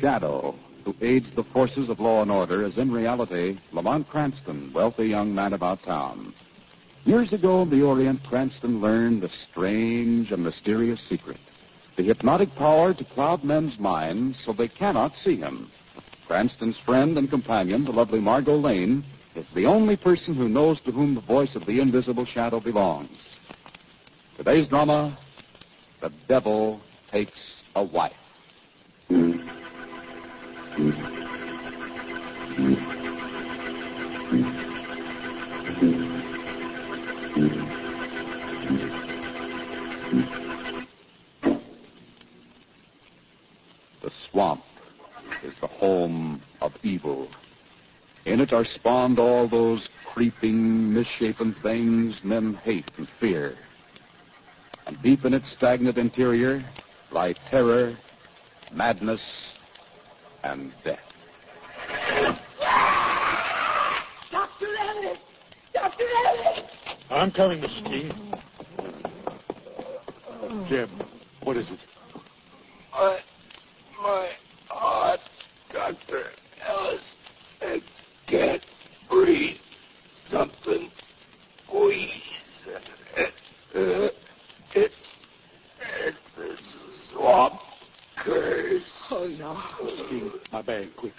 shadow who aids the forces of law and order is in reality Lamont Cranston, wealthy young man about town. Years ago in the Orient, Cranston learned a strange and mysterious secret, the hypnotic power to cloud men's minds so they cannot see him. Cranston's friend and companion, the lovely Margot Lane, is the only person who knows to whom the voice of the invisible shadow belongs. Today's drama, The Devil Takes a Wife. The swamp is the home of evil. In it are spawned all those creeping, misshapen things men hate and fear. And deep in its stagnant interior lie terror, madness, and death. Dr. Ellis! Dr. Ellis! I'm coming, Mrs. King. Jim, what is it? My heart, Dr. Ellis. I can't breathe. Something squeeze. It's the swamp curse. Oh, no. Mrs. King, my bag, quick.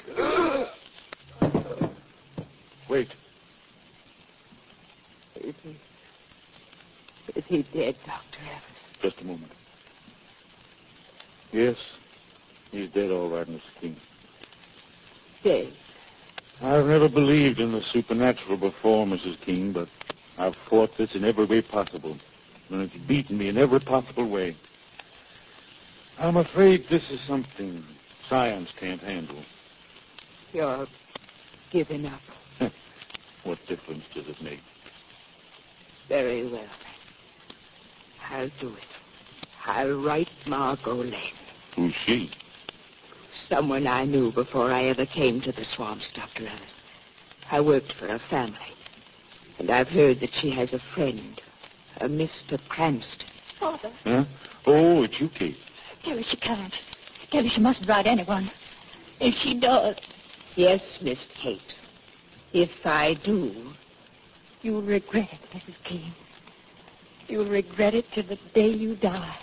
Wait. Is he dead, Dr. Ellis? Just a moment. Yes, he's dead all right, Mrs. King. Dead? I've never believed in the supernatural before, Mrs. King, but I've fought this in every way possible, and it's beaten me in every possible way. I'm afraid this is something science can't handle. You're giving up. What difference does it make? Very well, then. I'll do it. I'll write Margot Lane. Who's she? Someone I knew before I ever came to the swamps, Dr. Ellis. I worked for her family, and I've heard that she has a friend, a Mr. Cranston. Father. Huh? Oh, it's you, Kate. Tell her she can't. Tell her she mustn't write anyone. If she does. Yes, Miss Kate. If I do, You'll regret it, Mrs. King. You'll regret it to the day you die.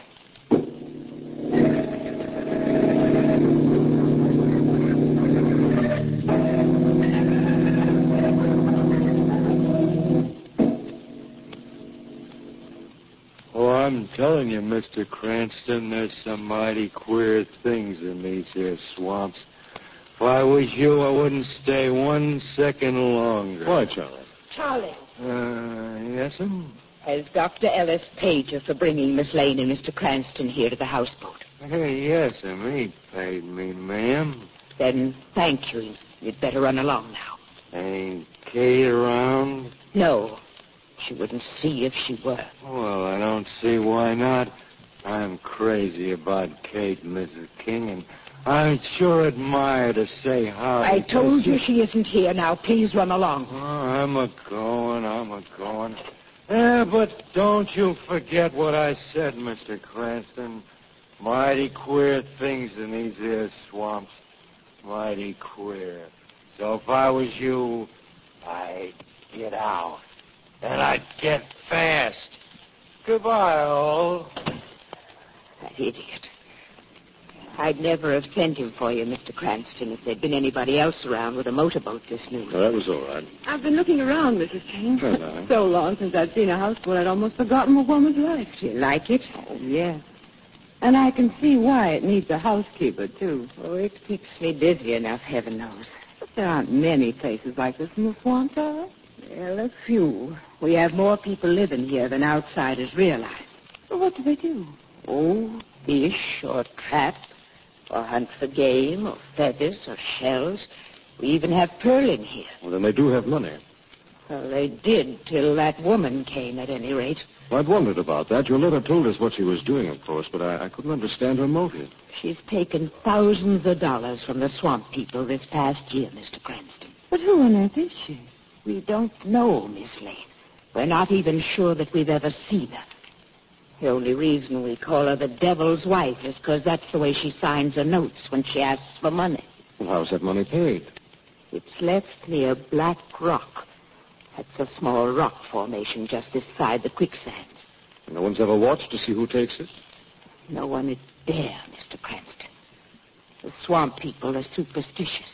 Oh, I'm telling you, Mr. Cranston, there's some mighty queer things in these here swamps. If I was you, I wouldn't stay 1 second longer. Why, Charlie? Charlie, Yes'm? has Dr. Ellis paid you for bringing Miss Lane and Mr. Cranston here to the houseboat? Yes'm, he paid me, ma'am. Then thank you. You'd better run along now. Ain't Kate around? No, she wouldn't see if she were. Well, I don't see why not. I'm crazy about Kate, Mrs. King, and I sure admire to say how... I told you she isn't here. Now, please run along. Oh, I'm a-going. But don't you forget what I said, Mr. Cranston. Mighty queer things in these here swamps. Mighty queer. So if I was you, I'd get out. And I'd get fast. Goodbye, all. That idiot. I'd never have sent him for you, Mr. Cranston, if there'd been anybody else around with a motorboat this noon. Well, that was all right. I've been looking around, Mrs. King. Hello. So long since I've seen a houseboat, I'd almost forgotten a woman's life. Do you like it? Oh, yes. And I can see why it needs a housekeeper, too. Oh, it keeps me busy enough, heaven knows. But there aren't many places like this in the swamps, are there? Well, a few. We have more people living here than outsiders realize. Well, what do they do? Oh, fish or trap, or hunt for game, or feathers, or shells. We even have pearling here. Well, then they do have money. Well, they did till that woman came, at any rate. Well, I've wondered about that. Your letter told us what she was doing, of course, but I couldn't understand her motive. She's taken thousands of dollars from the swamp people this past year, Mr. Cranston. But who on earth is she? We don't know, Miss Lane. We're not even sure that we've ever seen her. The only reason we call her the devil's wife is because that's the way she signs her notes when she asks for money. Well, how's that money paid? It's left near Black Rock. That's a small rock formation just this side the quicksand. No one's ever watched to see who takes it? No one would dare, Mr. Cranston. The swamp people are superstitious.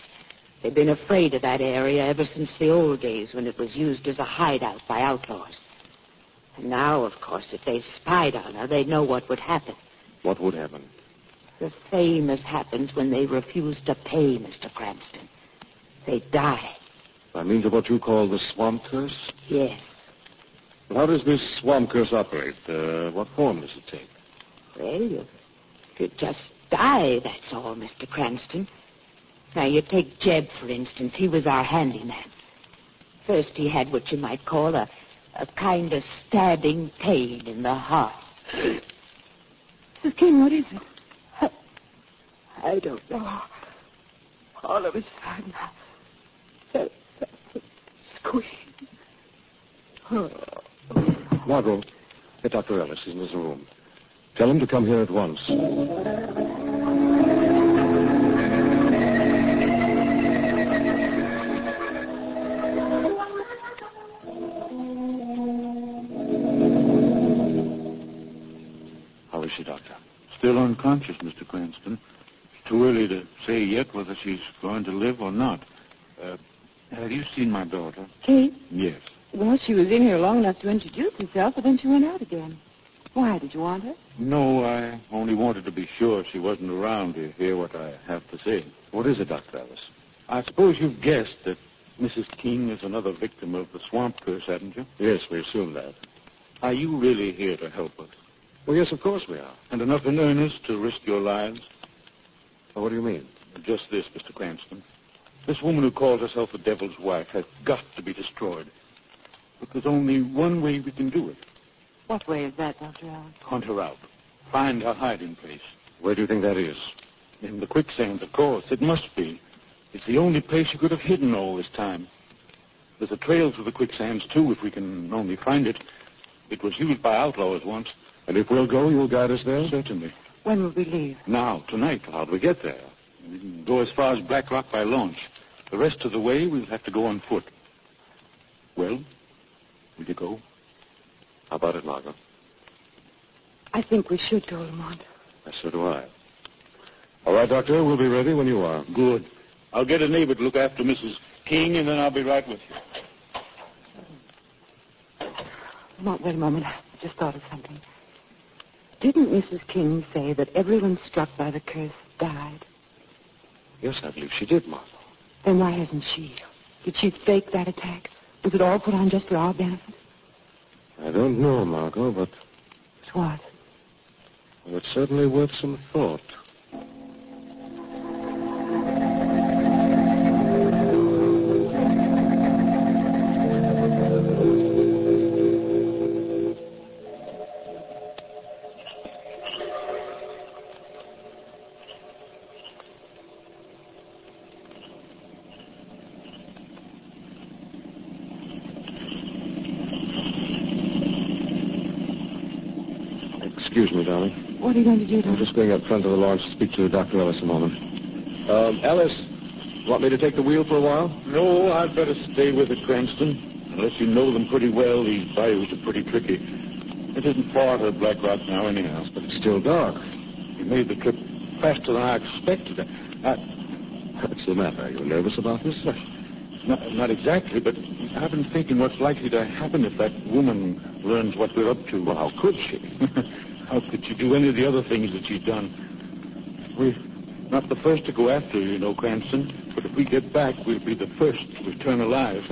They've been afraid of that area ever since the old days when it was used as a hideout by outlaws. And now, of course, if they spied on her, they'd know what would happen. What would happen? The same as happens when they refuse to pay, Mr. Cranston. They die. By means of what you call the swamp curse? Yes. But how does this swamp curse operate? What form does it take? Well, you just die, that's all, Mr. Cranston. Now, you take Jeb, for instance. He was our handyman. First, he had what you might call a kind of stabbing pain in the heart. Mrs. King, what is it? I don't know. All of a sudden, that squeeze. Oh. Margot, get Dr. Ellis. He's in his room. Tell him to come here at once. How is she, Doctor? Still unconscious, Mr. Cranston. It's too early to say yet whether she's going to live or not. Have you seen my daughter? Kate? Yes. Well, she was in here long enough to introduce herself, but then she went out again. Why? Did you want her? No, I only wanted to be sure she wasn't around to hear what I have to say. What is it, Dr. Ellis? I suppose you've guessed that Mrs. King is another victim of the swamp curse, haven't you? Yes, we assume that. Are you really here to help us? Well, yes, of course we are. And enough in earnest to risk your lives? Well, what do you mean? Just this, Mr. Cranston. This woman who calls herself the devil's wife has got to be destroyed. But there's only one way we can do it. What way is that, Dr. Allen? Hunt her out. Find her hiding place. Where do you think that is? In the quicksand, of course. It must be. It's the only place she could have hidden all this time. There's a trail through the quicksands, too, if we can only find it. It was used by outlaws once. And if we'll go, you'll guide us there? Certainly. When will we leave? Now, tonight. How do we get there? We can go as far as Black Rock by launch. The rest of the way, we'll have to go on foot. Well, will you go? How about it, Margot? I think we should go, Lamont. So do I. All right, Doctor, we'll be ready when you are. Good. I'll get a neighbor to look after Mrs. King, and then I'll be right with you. Lamont, wait a moment. I just thought of something. Didn't Mrs. King say that everyone struck by the curse died? Yes, I believe she did, Margot. Then why hasn't she? Did she fake that attack? Was it all put on just for our benefit? I don't know, Margot, but It's what? well, it's certainly worth some thought. Excuse me, darling. What are you going to do, I'm Doctor? just going up front of the launch to speak to Dr. Ellis a moment. Ellis, want me to take the wheel for a while? No, I'd better stay with it, Cranston. Unless you know them pretty well, these bayous are pretty tricky. It isn't far to Black Rock now, anyhow. But it's still dark. You made the trip faster than I expected. What's the matter? Are you nervous about this? Not exactly, but I've been thinking what's likely to happen if that woman learns what we're up to. Well, how could she? How could she do any of the other things that she's done? We're not the first to go after her, you know, Cranston. But if we get back, we'll be the first to return alive.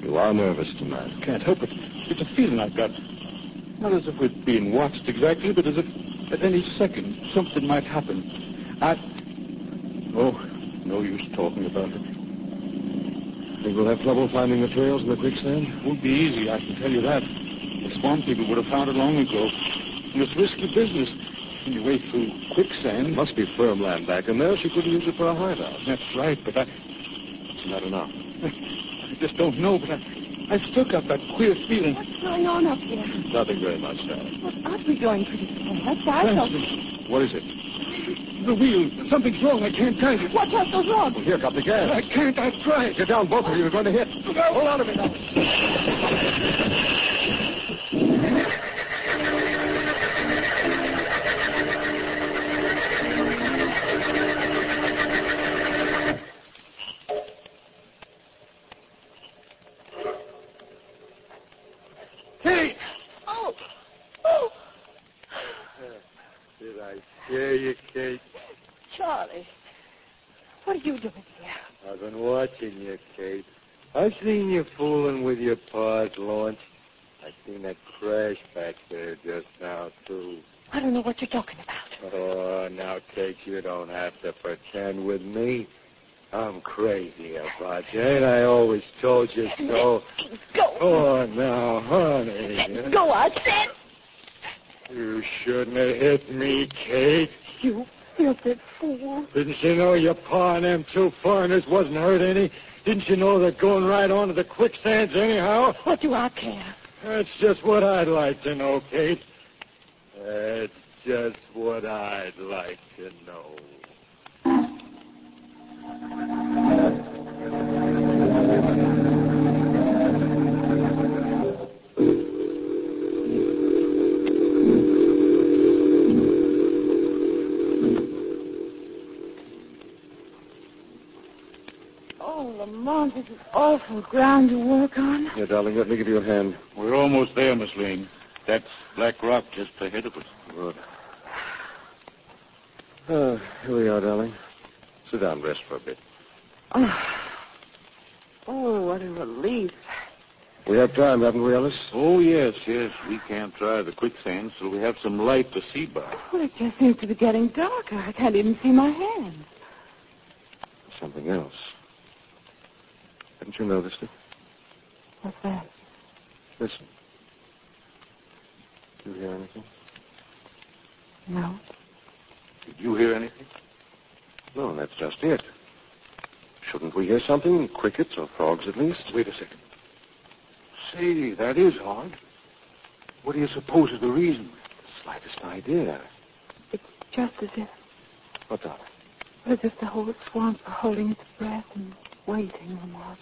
You are nervous tonight. Can't help it. It's a feeling I've got. Not as if we're being watched exactly, but as if at any second something might happen. Oh, no use talking about it. Think we'll have trouble finding the trails in the quicksand? It won't be easy, I can tell you that. The swamp people would have found it long ago. And it's risky business. Anyway, through quicksand. Must be firm land back in there. She couldn't use it for a hideout. That's right, but It's not enough. I just don't know, but I still got that queer feeling. What's going on up here? Nothing very much, sir. What ought to be going pretty fast? I thought... What is it? The wheel. Something's wrong. I can't drive it. What else goes wrong? Well, here, got the gas. I can't. I've tried. Get down, both of you. You're going to hit. Hold on a minute. Hey! Oh! Oh! Did I scare you, Kate? Charlie, what are you doing here? I've been watching you, Kate. I've seen you fooling with your pa's launch. I seen that crash back there just now, too. I don't know what you're talking about. Oh, now, Kate, you don't have to pretend with me. I'm crazy about you, and I always told you so. Go! Oh, now, honey. Go, I said! You shouldn't have hit me, Kate. You filthy fool. Didn't you know your pa and them two foreigners wasn't hurt any? Didn't you know they're going right onto the quicksands anyhow? What do I care? That's just what I'd like to know, Kate. That's just what I'd like to know. Oh, Lamont, this is awful ground to work on. Here, darling, let me give you a hand. We're almost there, Miss Lane. That's Black Rock just ahead of us. Good. Here we are, darling. Sit down, rest for a bit. Oh, what a relief. We have time, haven't we, Ellis? Oh, yes. We can't try the quicksand, so we have some light to see by. Well, it just seems to be getting darker. I can't even see my hands. Something else. Haven't you noticed it? What's that? Listen. Do you hear anything? No. Did you hear anything? No, that's just it. Shouldn't we hear something? Crickets or frogs, at least? Wait a second. Say, that is odd. What do you suppose is the reason? The slightest idea. It's just as if... What, darling? As if the whole swamp were holding its breath and waiting, Lamont.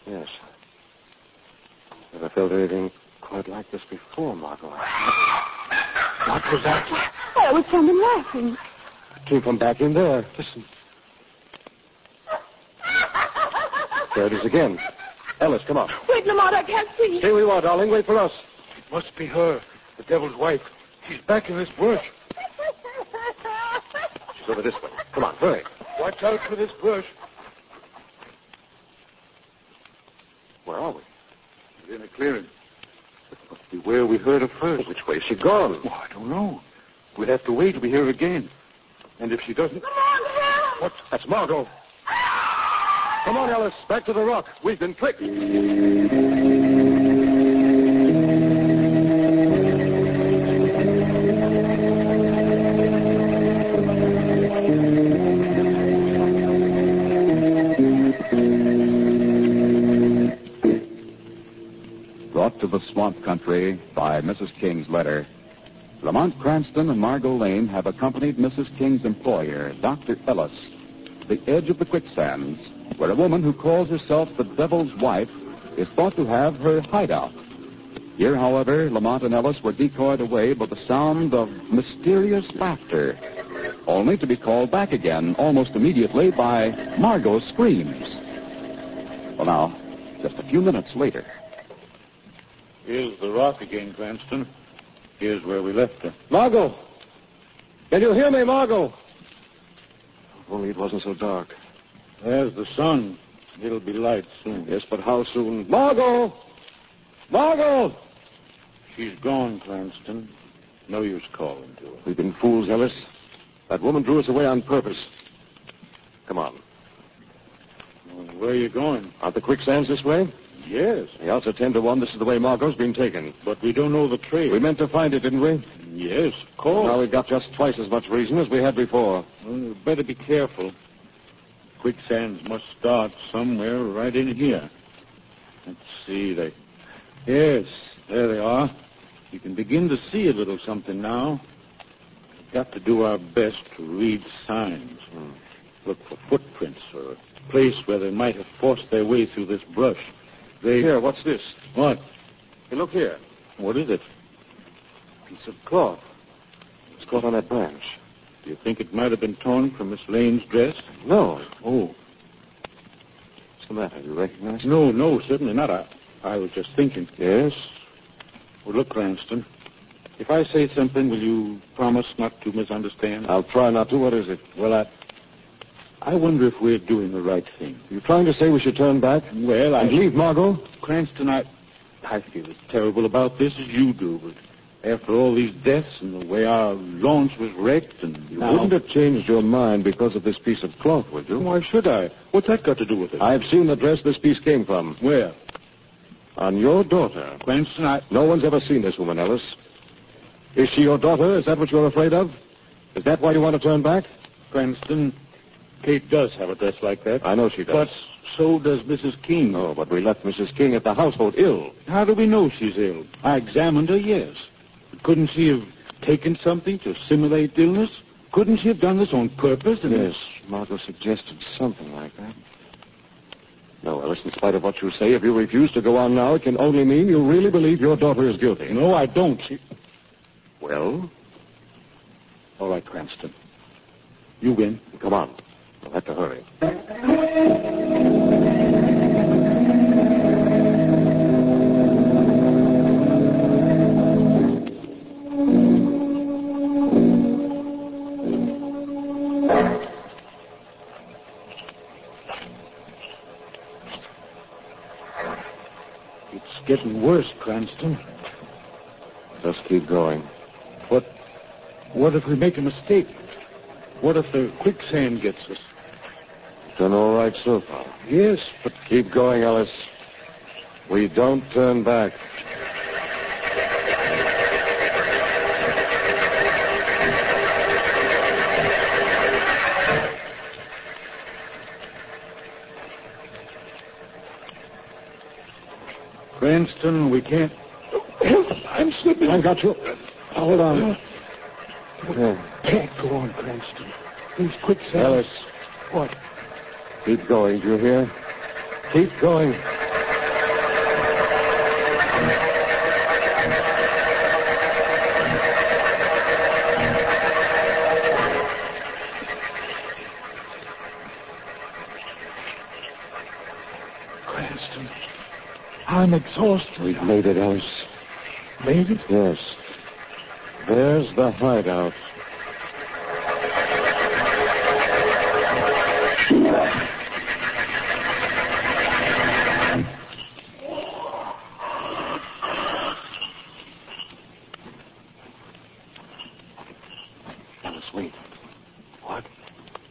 Yes. Never felt anything quite like this before, Margot. What was that? That was someone laughing. It came from back in there. Listen. There it is again. Ellis, come on. Wait, Lamont, I can't see. Here we are, darling. Wait for us. It must be her, the devil's wife. She's back in this bush. She's over this way. Come on, hurry. Watch out for this bush. Where are we? We're in a clearing. It must be where we heard her first. Which way is she gone? Oh, I don't know. We'll have to wait till we hear her again. And if she doesn't... Lamont, help! What's... That's Margot. Come on, Ellis. Back to the rock. We've been tricked. Brought to the swamp country by Mrs. King's letter, Lamont Cranston and Margot Lane have accompanied Mrs. King's employer, Dr. Ellis, to the edge of the quicksands, where a woman who calls herself the devil's wife is thought to have her hideout. Here, however, Lamont and Ellis were decoyed away by the sound of mysterious laughter, only to be called back again almost immediately by Margot's screams. Well, now, just a few minutes later. Here's the rock again, Cranston. Here's where we left her. Margot! Can you hear me, Margot? If only it wasn't so dark. There's the sun. It'll be light soon. Yes, but how soon? Margot! Margot! She's gone, Cranston. No use calling to her. We've been fools, Ellis. That woman drew us away on purpose. Come on. Well, where are you going? Aren't the quicksands this way? Yes, The odds are 10 to 1 this is the way Margot's been taken. but we don't know the trail. We meant to find it, didn't we? Yes, of course. Now we've got just twice as much reason as we had before. Well, you better be careful. Quicksands must start somewhere right in here. Let's see. Yes, there they are. You can begin to see a little something now. We've got to do our best to read signs. Look for footprints or a place where they might have forced their way through this brush. Here, what's this? What? Hey, look here. What is it? Piece of cloth. It's caught on that branch. Do you think it might have been torn from Miss Lane's dress? No. Oh. What's the matter? You recognize it? No, certainly not. I was just thinking. Yes? Well, look, Cranston. If I say something, will you promise not to misunderstand? I'll try not to. What is it? Well, I wonder if we're doing the right thing. You trying to say we should turn back? Well, And leave Margot? Cranston, I feel as terrible about this as you do, but after all these deaths and the way our launch was wrecked and You now... wouldn't have changed your mind because of this piece of cloth, would you? Why should I? What's that got to do with it? I've seen the dress this piece came from. Where? On your daughter. Cranston, No one's ever seen this woman, Ellis. Is she your daughter? Is that what you're afraid of? Is that why you want to turn back? Cranston, Kate does have a dress like that. I know she does. But so does Mrs. King. No, but we left Mrs. King at the household ill. How do we know she's ill? I examined her, yes. But couldn't she have taken something to simulate illness? Couldn't she have done this on purpose? Yes, Margot suggested something like that. No, Ellis, in spite of what you say, if you refuse to go on now, it can only mean you really believe your daughter is guilty. No, I don't. Well? All right, Cranston. You win. Come on. We'll have to hurry. It's getting worse, Cranston. Just keep going. What if we make a mistake? What if the quicksand gets us? Done all right so far. Yes, but Keep going, Ellis. We don't turn back. Cranston, we can't... I'm slipping. I got you. Hold on. Yeah. Can't go on, Cranston. These quicksand... Ellis, What? keep going. Do you hear? Keep going. Cranston, I'm exhausted. We've made it, Ellis. Made it? Yes. There's the hideout. Ellis, wait. What?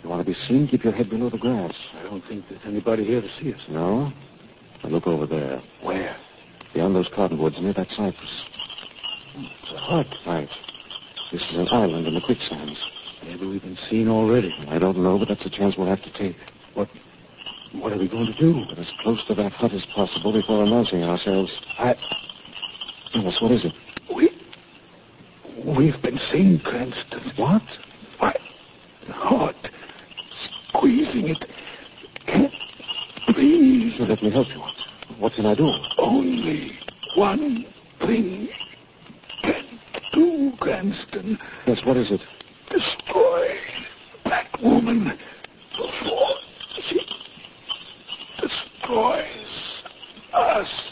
You want to be seen? Keep your head below the grass. I don't think there's anybody here to see us. No? Now look over there. Where? Beyond those cottonwoods near that cypress. It's a hut. Right. This is an island in the quicksands. Maybe we've been seen already. I don't know, but that's a chance we'll have to take. What are we going to do? Get as close to that hut as possible before announcing ourselves. Ellis, what is it? We've been seen, Cranston. What? My heart. Squeezing it. Can't breathe. Sure, let me help you. What can I do? Only one thing can do, Cranston. Yes, what is it? Destroy that woman before she destroys us.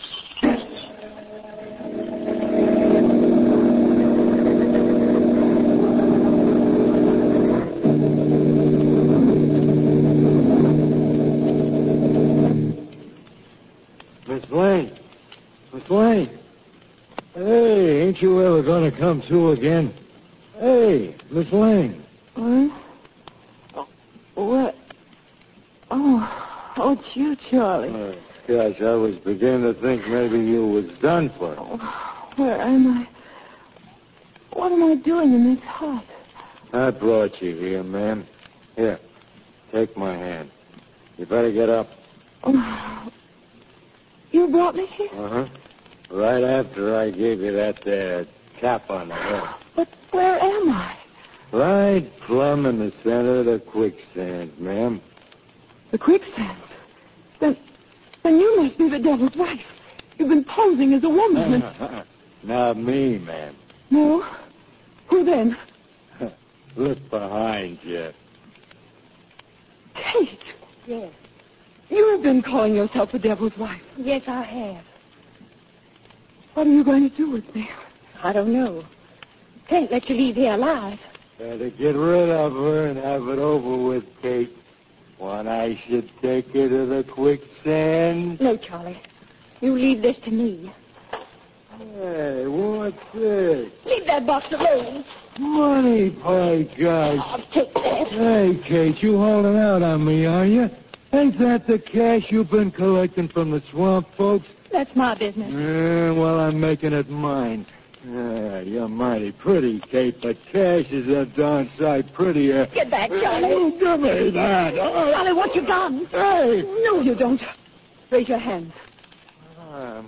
Miss Lane. Miss Lane. Hey, ain't you ever going to come through again? Hey, Miss Lane. Huh? What? Oh, it's you, Charlie. Gosh, I was beginning to think maybe you was done for. Where am I? What am I doing in this hut? I brought you here, ma'am. Here, take my hand. You better get up. Oh, You brought me here? Uh-huh. Right after I gave you that there tap on the head. But where am I? Right plumb in the center of the quicksand, ma'am. The quicksand. Then you must be the devil's wife. You've been posing as a woman. Not me, ma'am. No? Who then? Look behind you. Kate. Yes. You have been calling yourself the devil's wife. Yes, I have. What are you going to do with me? I don't know. Can't let you leave here alive. Better get rid of her and have it over with, Kate. When I should take her to the quicksand. No, Charlie. You leave this to me. Hey, what's this? Leave that box alone. Money, by gosh. I'll take that. Hey, Kate, you holding out on me, are you? Ain't that the cash you've been collecting from the swamp folks? That's my business. Well, I'm making it mine. You're mighty pretty, Kate, but cash is a darn sight prettier. Get back, Charlie. Oh, give me that. Charlie, what you done? Hey! No, you don't. Raise your hands.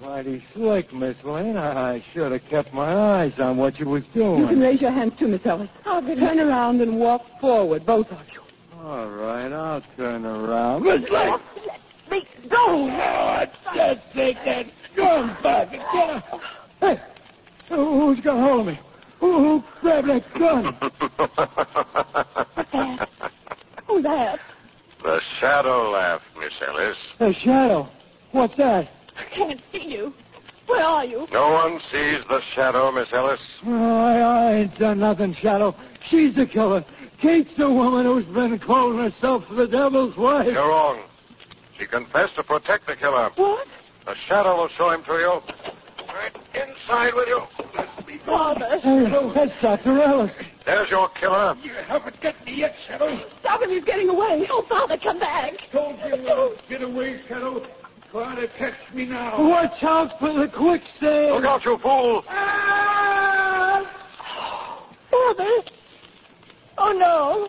Mighty slick, Miss Lane. I should have kept my eyes on what you was doing. You can raise your hands too, Miss Ellis. Turn around and walk forward, both of you. All right, I'll turn around. Miss Lane! Let me go. Oh, just take that gun back. Hey, who's got hold of me? Who grabbed that gun? What's that? Who's that? The shadow laugh, Miss Ellis. The shadow. What's that? I can't see you. Where are you? No one sees the shadow, Miss Ellis. Oh, I ain't done nothing, Shadow. She's the killer. Kate's the woman who's been calling herself the devil's wife. You're wrong. She confessed to protect the killer. What? The shadow will show him to you. Right inside with you. Father. Hey, that's Dr. Ellis. There's your killer. You haven't got me yet, Shadow. Stop him, he's getting away. Oh, Father, come back. Told you, get away, Shadow. Try to catch me now. Watch out for the quicksand. Look out, you fool. Father. Oh, no.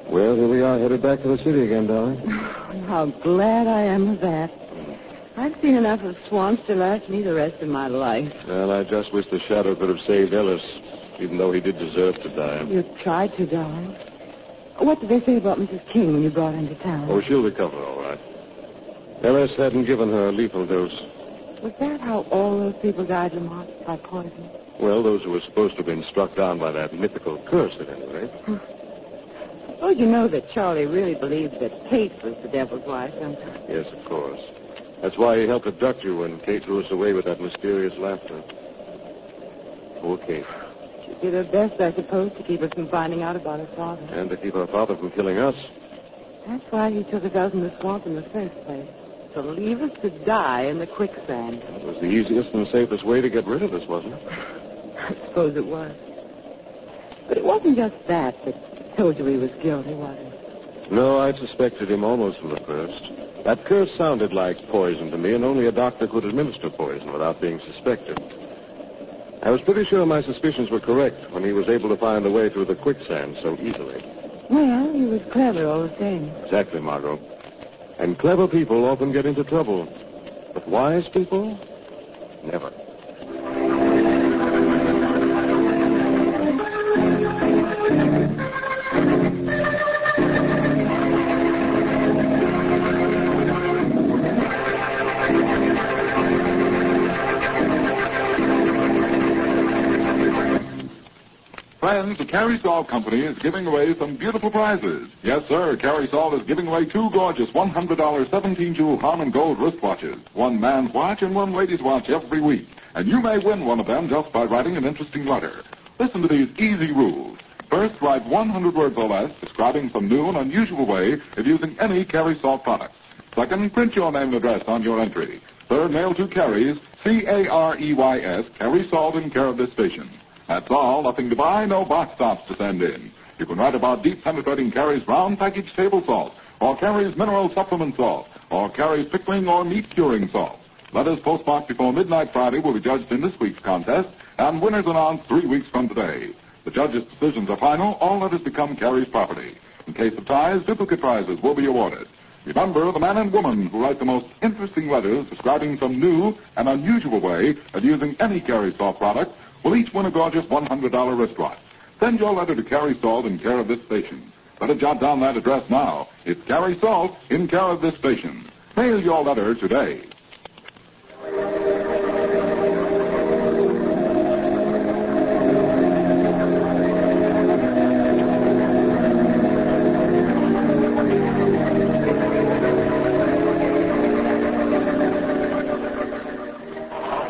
Well, here we are, headed back to the city again, darling. How glad I am of that. I've seen enough of swamps to last me the rest of my life. Well, I just wish the shadow could have saved Ellis, even though he did deserve to die. You tried to, darling. What did they say about Mrs. King when you brought her into town? Oh, she'll recover, all right. Ellis hadn't given her a lethal dose. Was that how all those people died, Lamont? By poison? Well, those who were supposed to have been struck down by that mythical curse, at any rate. Oh, you know that Charlie really believed that Kate was the devil's wife, don't you? Yes, of course. That's why he helped abduct you when Kate threw us away with that mysterious laughter. Poor Kate. She did her best, I suppose, to keep us from finding out about her father. And to keep our father from killing us. That's why he took us out in the swamp in the first place. To leave us to die in the quicksand. It was the easiest and safest way to get rid of us, wasn't it? I suppose it was. But it wasn't just that told you he was guilty, was it? No, I suspected him almost from the first. That curse sounded like poison to me, and only a doctor could administer poison without being suspected. I was pretty sure my suspicions were correct when he was able to find a way through the quicksand so easily. Well, he was clever all the same. Exactly, Margot. And clever people often get into trouble. But wise people, never. Friends, the Carrie Salt Company is giving away some beautiful prizes. Yes, sir, Carrie Salt is giving away two gorgeous $100 17-jewel Harman Gold wristwatches. One man's watch and one lady's watch every week. And you may win one of them just by writing an interesting letter. Listen to these easy rules. First, write 100 words or less describing some new and unusual way of using any Carrie Salt product. Second, print your name and address on your entry. Third, mail to Carrie's, C-A-R-E-Y-S, Carrie Salt in care of this station. That's all. Nothing to buy, no box tops to send in. You can write about deep penetrating Carrie's round package table salt, or Carrie's mineral supplement salt, or Carrie's pickling or meat curing salt. Letters postmarked before midnight Friday will be judged in this week's contest, and winners announced 3 weeks from today. The judges' decisions are final. All letters become Carrie's property. In case of ties, duplicate prizes will be awarded. Remember, the man and woman who write the most interesting letters describing some new and unusual way of using any Carrie Salt product will each win a gorgeous $100 wristwatch. Send your letter to Carrie Salt in care of this station. Better jot down that address now. It's Carrie Salt in care of this station. Mail your letter today.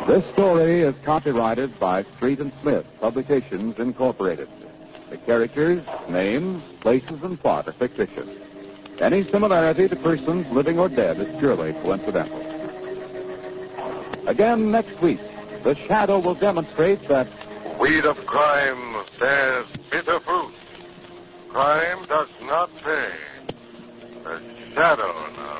This story is copyrighted by Street and Smith Publications, Incorporated. The characters, names, places, and plot are fictitious. Any similarity to persons living or dead is purely coincidental. Again next week, the Shadow will demonstrate that Weed of crime bears bitter fruit. Crime does not pay. The Shadow knows.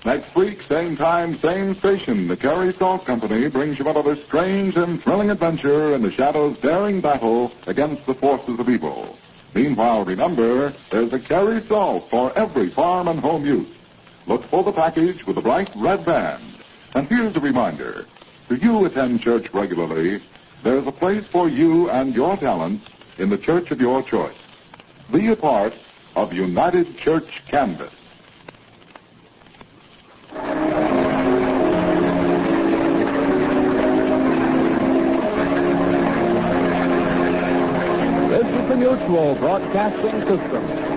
Next week, same time, same station, the Carrie Salt Company brings you another strange and thrilling adventure in the Shadow's daring battle against the forces of evil. Meanwhile, remember, there's a Carrie Salt for every farm and home use. Look for the package with the bright red band. And here's a reminder. Do you attend church regularly? There's a place for you and your talents in the church of your choice. Be a part of United Church Canvas. this is the Mutual Broadcasting System.